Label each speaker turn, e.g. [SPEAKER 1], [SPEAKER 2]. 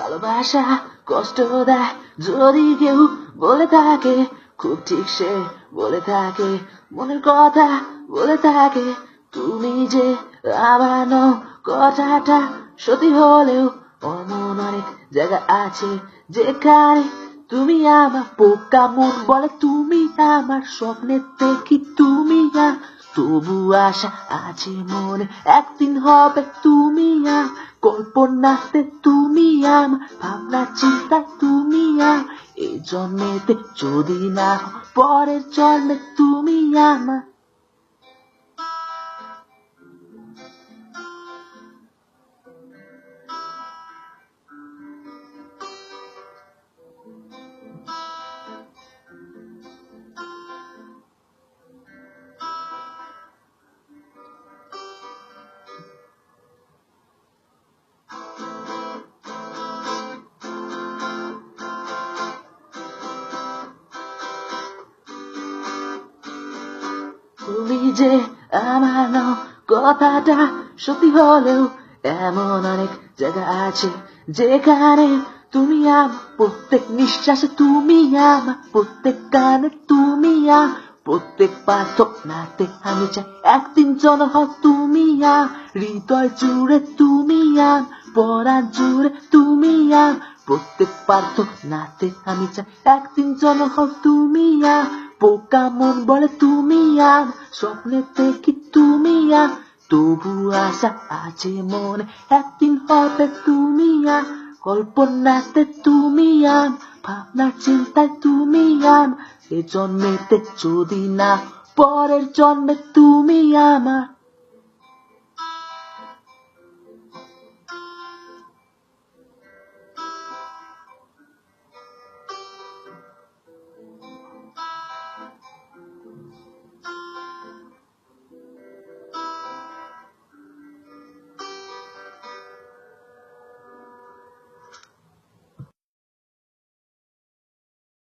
[SPEAKER 1] ভালোবাসা কষ্ট দেয় যদি কেউ বলে থাকে, খুব ঠিক সে বলে থাকে মনের কথা বলে থাকে। তুমি যে আমার নও কথাটা সত্যি হলেও এমন অনেক জায়গা আছে যেখানে তুমি আমার। পোকা মন বলে তুমি আমার স্বপ্নে দেখি তুমি তবু আশা আছে মনে একদিন হবে তুমি কল্পনাতে তুমি আমার, ভাবনা চিন্তায় তুমি এই জন্মেতে যদি না হও, পরের জন্মে তুমি আমার। তুমি যে আমার নও কথাটা সত্যি হলেও এমন অনেক জায়গা আছে যেখানে তুমি আমার। প্রত্যেক নিঃশ্বাসে তুমি আমার, প্রত্যেক গানে তুমি আমার, প্রত্যেক প্রার্থনাতে আমি চাই একদিন যেন হও তুমি হৃদয় জুড়ে তুমি পরাণ জুড়ে তুমি প্রত্যেক প্রার্থনাতে আমি চাই একদিন যেন হও তুমি পোকা মন বলে তুমি স্বপ্নে দেখি তুমি তবু আশা আছে মনে একদিন হবে তুমি কল্পনাতে তুমি ভাবনা চিন্তায় তুমি এ জন্মেতে যদি না, পরের জন্মে তুমি আমার।